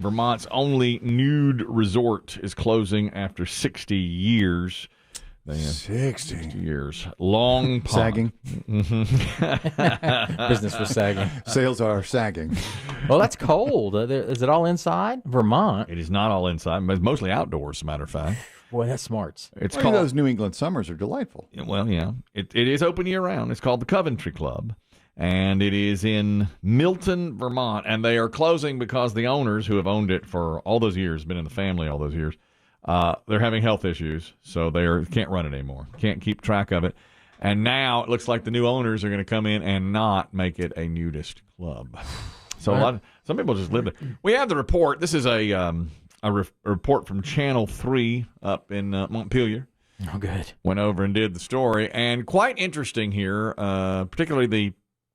Vermont's only nude resort is closing after 60 years. 60 years. Long pond. Sagging. Business was sagging. Sales are sagging. Well, that's cold. Is it all inside? Vermont. It is not all inside. It's mostly outdoors, as a matter of fact. Boy, that's smarts. It's Well, called those New England summers are delightful. Well, yeah. It is open year-round. It's called the Coventry Club, and it is in Milton, Vermont, and they are closing because the owners, who have owned it for all those years, been in the family all those years, they're having health issues, so they can't run it anymore, can't keep track of it. And now it looks like the new owners are going to come in and not make it a nudist club. So some people just live there. We have the report. This is a report from Channel 3 up in Montpelier. Oh, good. Went over and did the story. And quite interesting here, particularly the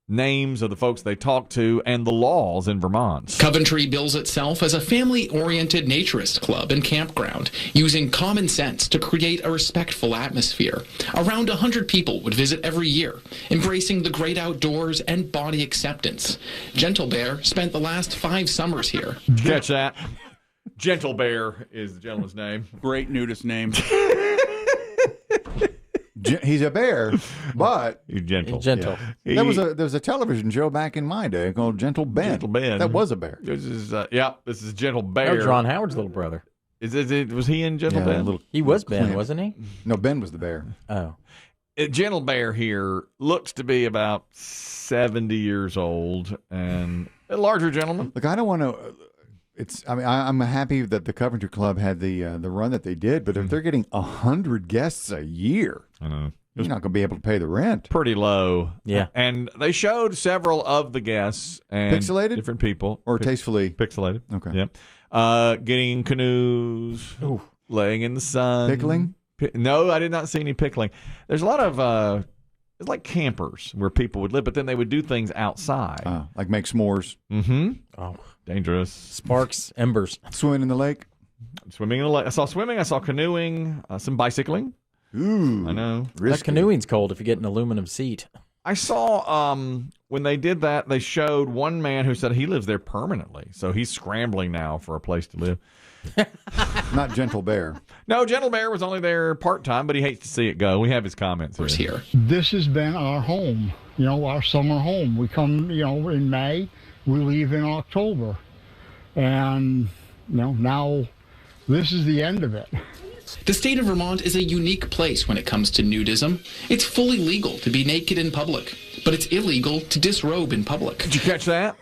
names of the folks they talked to and the laws in Vermont. Coventry bills itself as a family-oriented naturist club and campground, using common sense to create a respectful atmosphere. Around 100 people would visit every year, embracing the great outdoors and body acceptance. Gentle Bear spent the last 5 summers here. Did you catch that? Gentle Bear is the gentleman's name. Great nudist name. He's a bear, but He's gentle. Gentle. Yeah. there was a television show back in my day called Gentle Ben. Gentle Ben. That was a bear. This is Gentle Bear. That was Ron Howard's little brother. Was he in Gentle Ben? He was Ben, wasn't he? No, Ben was the bear. Oh. Gentle Bear here looks to be about 70 years old and a larger gentleman. Look, I don't want to. I'm happy that the Coventry Club had the run that they did, but if they're getting 100 guests a year, I know. you're not going to be able to pay the rent. Pretty low. Yeah. And they showed several of the guests and Pixelated? different people. Or tastefully Pixelated. Okay. Yep. Getting in canoes, laying in the sun. pickling. No, I did not see any pickling. There's a lot of it's like campers where people would live, but then they would do things outside. Like make s'mores, Mm-hmm. Oh. Dangerous. Sparks, embers. swimming in the lake. Swimming in the lake. I saw swimming. I saw canoeing. Some bicycling. Ooh, I know. That risky. canoeing's cold if you get an aluminum seat. I saw when they did that, they showed one man who said he lives there permanently. So he's scrambling now for a place to live. Not Gentle Bear. No, Gentle Bear was only there part-time, but he hates to see it go. We have his comments here. This has been our home, our summer home. We come, in May, we leave in October. And, now this is the end of it. The state of Vermont is a unique place when it comes to nudism. It's fully legal to be naked in public, but it's illegal to disrobe in public. Did you catch that?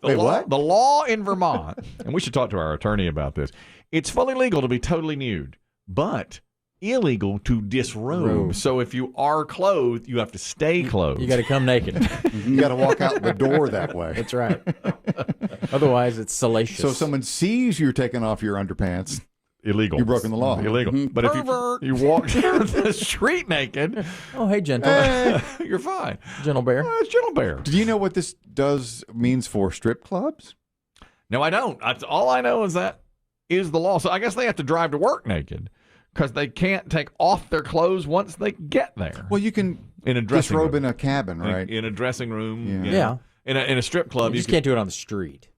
Wait, what? The law in Vermont, and we should talk to our attorney about this, it's fully legal to be totally nude, but illegal to disrobe. So if you are clothed, you have to stay clothed. You got to come naked. You got to walk out the door that way. That's right. Otherwise, it's salacious. So if someone sees you taking off your underpants, Illegal. you've broken the law. Illegal. But if you walk down the street naked, Oh, hey, Gentle. you're fine. Gentle Bear. It's Gentle Bear. Do you know what this means for strip clubs? No, I don't. All I know is that is the law. So I guess they have to drive to work naked because they can't take off their clothes once they get there. Well, you can in a dressing disrobe room. in a cabin, right? In a dressing room. Yeah. In a strip club. You just can't do it on the street.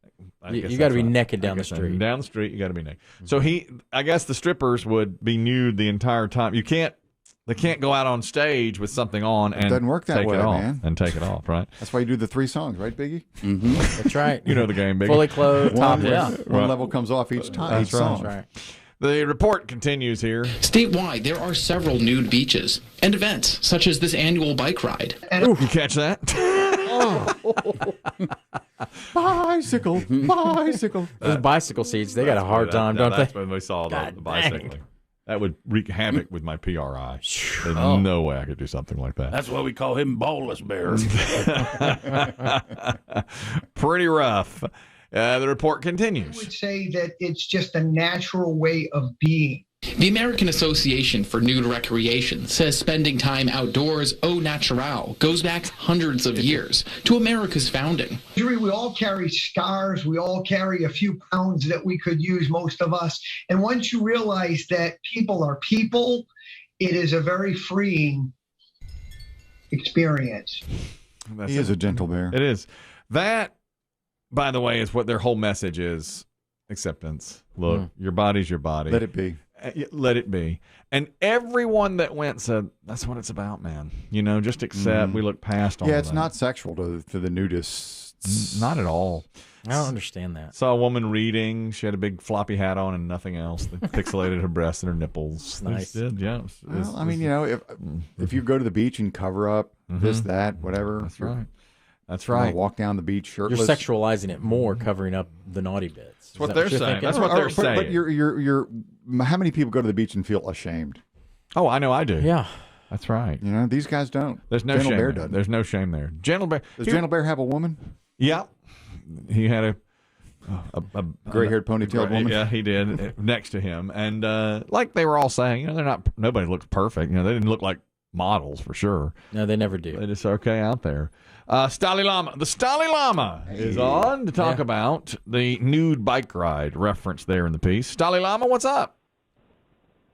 You got to that's be right. naked I down the guess so. street. Down the street, you got to be naked. So I guess the strippers would be nude the entire time. They can't go out on stage with something on and doesn't work that take way, it off man. and take it off, right? That's why you do the 3 songs, right, Biggie? That's right. You know the game, Biggie. Fully clothed, topless. One level comes off each time. That's each right. song. That's right. The report continues here. Statewide, there are several nude beaches and events, such as this annual bike ride. You catch that? Bicycle. Those bicycle seats, they got a hard time, don't That's they? when we saw the God bicycling. dang. That would wreak havoc with my PRI. There's no way I could do something like that. That's why we call him Ballless Bear. Pretty rough. The report continues. I would say that it's just a natural way of being. The American Association for Nude Recreation says spending time outdoors au naturel goes back hundreds of years to America's founding. We all carry scars. We all carry a few pounds that we could use, most of us. And once you realize that people are people, it is a very freeing experience. He is a gentle bear. It is. That by the way, is what their whole message is: acceptance. Look, your body's your body. Let it be. Let it be. And everyone that went said, that's what it's about, man. Just accept. We look past all Yeah, of it's that. not sexual to the nudists. Not at all. I don't understand that. Saw a woman reading. She had a big floppy hat on and nothing else. They pixelated her breasts and her nipples. They Nice. did, yeah. Well, I mean, if you go to the beach and cover up this, that, whatever. That's right. That's you know, right. walk down the beach You're shirtless. sexuallizing it more, covering up the naughty bits. That's what they're saying. That's what they're saying. But you're how many people go to the beach and feel ashamed? Oh, I know I do. Yeah. That's right. These guys don't. There's no Gentle shame Bear there. doesn't. There's no shame there. Gentle Bear. Does Gentle Bear have a woman? Yeah. He had a Gray-haired, ponytailed woman? Yeah, he did, next to him. And like they were all saying, nobody looks perfect. They didn't look like models for sure. No, they never do. They're just okay out there. Stali Lama. The Stali Lama is on to talk about the nude bike ride reference there in the piece. Stali Lama, what's up?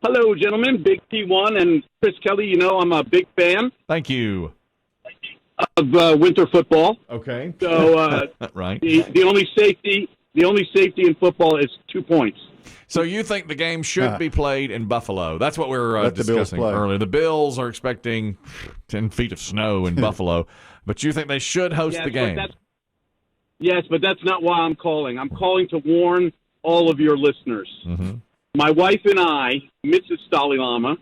Hello, gentlemen. Big P1 and Chris Kelly. I'm a big fan Thank you. of winter football. Okay. So Right. the only safety in football is 2 points. So you think the game should be played in Buffalo? That's what we were Let the Bills discussing play. earlier. The Bills are expecting 10 feet of snow in Buffalo, but you think they should host the game? But that's not why I'm calling. I'm calling to warn all of your listeners. Mm-hmm. My wife and I, Mrs. Stali Lama,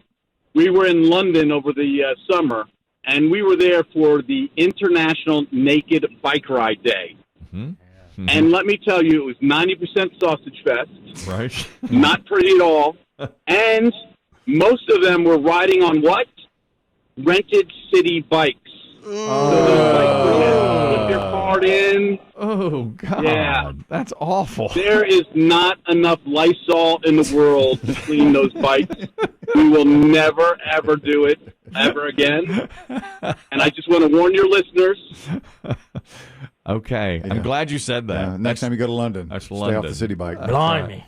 we were in London over the summer, and we were there for the International Naked Bike Ride Day. Mm-hmm. Mm-hmm. And let me tell you, it was 90% sausage fest. Right. Not pretty at all. And most of them were riding on what? Rented city bikes. So those bikes were with their card in. Oh, God. Yeah. That's awful. There is not enough Lysol in the world to clean those bikes. We will never, ever do it ever again. And I just want to warn your listeners. Okay. I'm glad you said that. Next time you go to London, that's stay off London. the city bike. Blimey.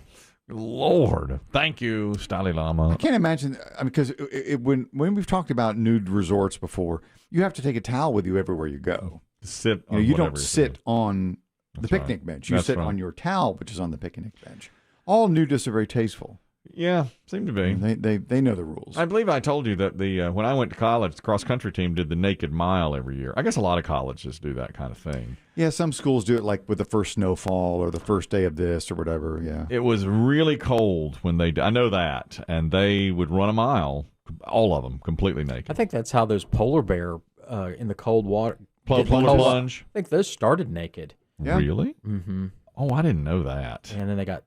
Lord. Thank you, Stali Lama. I can't imagine. Because when we've talked about nude resorts before, you have to take a towel with you everywhere you go. Sit on You whatever don't it sit is. on the That's picnic right. bench. You That's sit right. on your towel, which is on the picnic bench. All nudists are very tasteful. Yeah, seem to be. They know the rules. I believe I told you that when I went to college, the cross country team did the naked mile every year. I guess a lot of colleges do that kind of thing. Yeah, some schools do it like with the first snowfall or the first day of this or whatever. Yeah. It was really cold when I know that, and they would run a mile, all of them, completely naked. I think that's how those polar bear in the cold water. Polar plunge. I think those started naked. Yeah. Really? Mm-hmm. Oh, I didn't know that. And then they got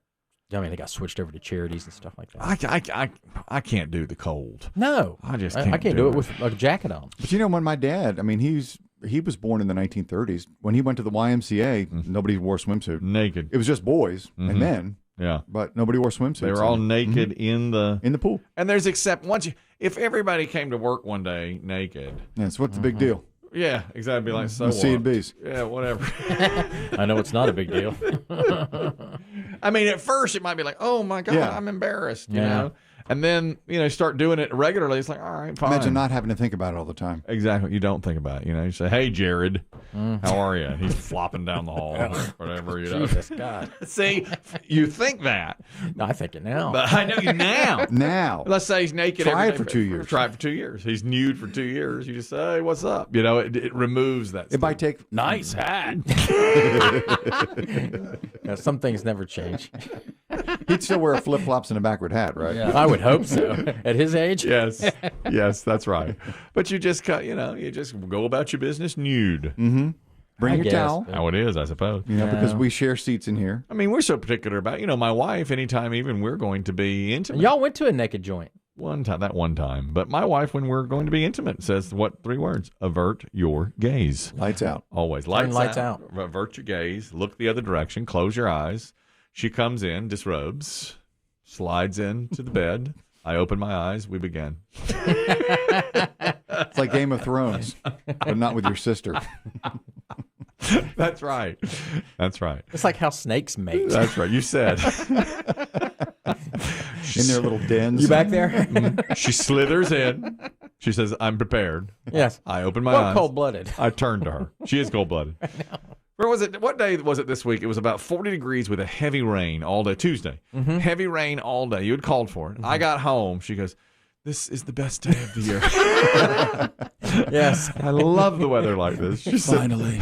switched over to charities and stuff like that. I can't do the cold. No, I just I can't can't do it with a jacket on. But when my dad, he was born in the 1930s. When he went to the YMCA, nobody wore swimsuit. Naked. It was just boys and men. Yeah. But nobody wore swimsuits. They were all naked in the pool. And there's if everybody came to work one day naked. That's what's the big deal. Yeah, exactly. Like so. The C and B's. Yeah, whatever. I know it's not a big deal. I mean, at first it might be like, oh my God, I'm embarrassed, you know? And then, start doing it regularly. It's like, all right, fine. Imagine not having to think about it all the time. Exactly. You don't think about it. You say, hey, Jared, how are you? He's flopping down the hall or whatever, Jesus, God. See, you think that. No, I think it now. But I know you now. Now. Let's say he's naked. Try every it for day. 2 years. Try it for 2 years. He's nude for 2 years. You just say, hey, what's up? It removes that. It might take. Nice hat. Some things never change. He'd still wear flip flops and a backward hat, right? Yeah, I would hope so. At his age? Yes. Yes, that's right. But you just you just go about your business nude. Mm-hmm. Bring I your guess, towel. but- How it is, I suppose. Because we share seats in here. I mean, we're so particular about, my wife, anytime even we're going to be intimate. Y'all went to a naked joint. One time. But my wife, when we're going to be intimate, says what 3 words? Avert your gaze. Lights out. Always. Turn lights out. Avert your gaze. Look the other direction. Close your eyes. She comes in, disrobes, slides into the bed. I open my eyes. We begin. It's like Game of Thrones, but not with your sister. That's right. That's right. It's like how snakes mate. That's right. You said. In their little dens. You back there? She slithers in. She says, I'm prepared. Yes. I open my Or eyes. cold-blooded. I turn to her. She is cold-blooded. Where was it? What day was it this week? It was about 40 degrees with a heavy rain all day. Tuesday. Heavy rain all day. You had called for it. I got home. She goes, "This is the best day of the year." Yes. I love the weather like this. She said, Finally.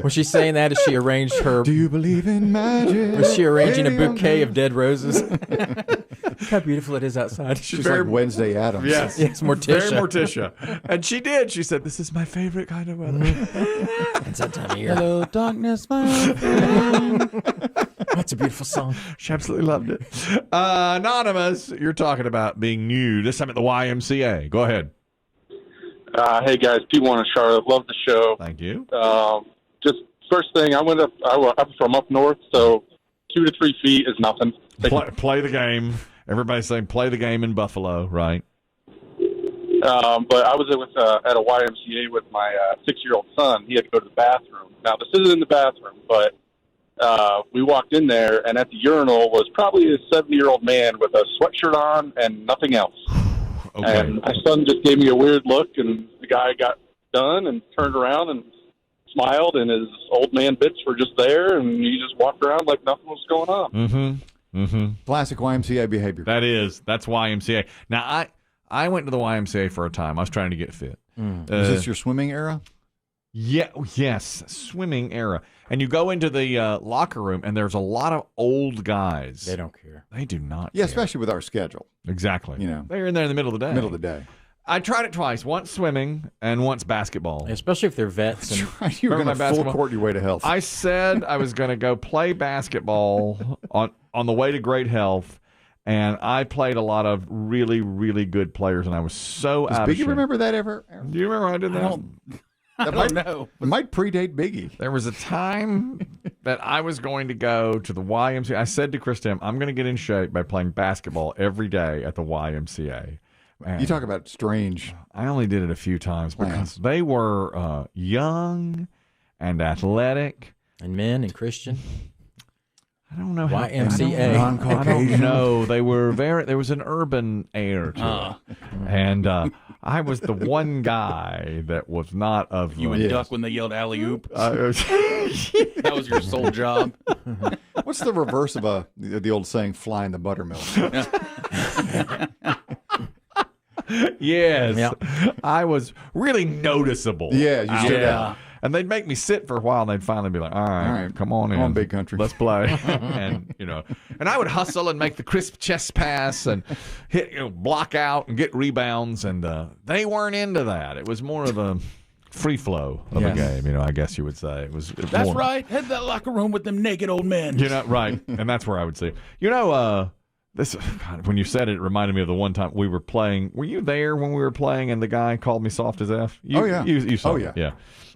Was she saying that as she arranged her? Do you believe in magic? Was she arranging a bouquet of dead roses? Look how beautiful it is outside. She's like Wednesday Addams. Yes. Yes, Morticia. Very Morticia. And she did. She said, "This is my favorite kind of weather." It's that time of year. Hello, darkness, my friend. That's a beautiful song. She absolutely loved it. Anonymous, you're talking about being nude. This time at the YMCA. Go ahead. Hey guys, P1 in Charlotte. Love the show. Thank you. Just first thing, I'm from up north, so 2 to 3 feet is nothing. Play the game. Everybody's saying play the game in Buffalo, right? But I was at a YMCA with my 6-year-old son. He had to go to the bathroom. Now, this isn't in the bathroom, but we walked in there, and at the urinal was probably a 70-year-old man with a sweatshirt on and nothing else. Okay. And my son just gave me a weird look, and the guy got done and turned around and smiled, and his old man bits were just there, and he just walked around like nothing was going on. Classic YMCA behavior. That's YMCA. Now, I went to the YMCA for a time. I was trying to get fit. Is this your swimming era? Yes, swimming era. And you go into the locker room, and there's a lot of old guys. They don't care. They do not Yeah, care. especially with our schedule. Exactly. You know. They're in there in the middle of the day. Middle of the day. I tried it twice. Once swimming and once basketball. Especially if they're vets. And You were Remember going my to full basketball? court your way to health. I said I was going to go play basketball on the way to great health, and I played a lot of really, really good players, and I was so Does out of Biggie shape. remember that ever? Do you remember I did that? I don't know. It might predate Biggie. There was a time that I was going to go to the YMCA. I said to Chris Demm, I'm going to get in shape by playing basketball every day at the YMCA. And You talk about strange. I only did it a few times because they were young and athletic. and men and Christian. I don't know how. YMCA. I don't know. They were there was an urban air to it. And I was the one guy that was not of You would duck when they yelled alley oop. That was your sole job. What's the reverse of the old saying, fly in the buttermilk? Yes. Yep. I was really noticeable. Yeah, you stood Yeah. out. And they'd make me sit for a while, and they'd finally be like, all right, come on in. Come on, big country. Let's play. And, and I would hustle and make the crisp chest pass and hit, block out and get rebounds. And they weren't into that. It was more of a free flow of a game, I guess you would say. It was That's more, right. Head to that locker room with them naked old men. Right. And that's where I would see. This God, when you said it, it reminded me of the one time we were playing. Were you there when we were playing and the guy called me soft as F? You saw it. Yeah.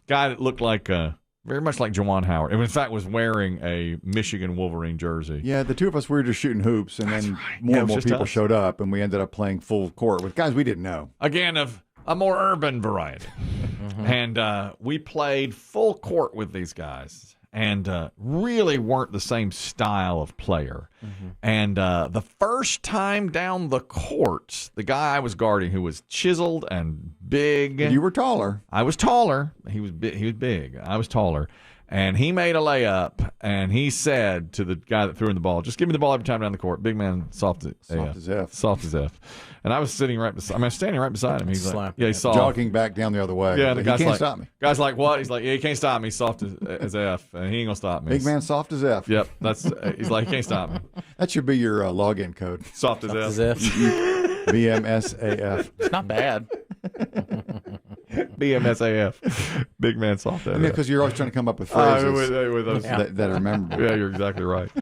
Guy that looked like very much like Juwan Howard. And in fact was wearing a Michigan Wolverine jersey. Yeah, the two of us, we were just shooting hoops, and then more and more people showed up, and we ended up playing full court with guys we didn't know. Again, of a more urban variety. And we played full court with these guys. And really weren't the same style of player. And the first time down the court, the guy I was guarding, who was chiseled and big. You were taller. I was taller. He was big. I was taller. And he made a layup, and he said to the guy that threw in the ball, just give me the ball every time down the court. Big man, soft as F. Soft as F. And I was sitting right beside him. I was standing right beside him. He's like, he's soft. Jogging back down the other way. Yeah, and the guy's he can't like, stop me. Guy's like, what? He's like, yeah, he can't stop me. Soft as F. And he ain't going to stop me. Big man, soft as F. Yep. He's like, he can't stop me. That should be your login code. Soft as F. As if. BMSAF. It's not bad. BMSAF. Big man, soft as F. Because you're always trying to come up with phrases with those. that are memorable. Yeah, you're exactly right.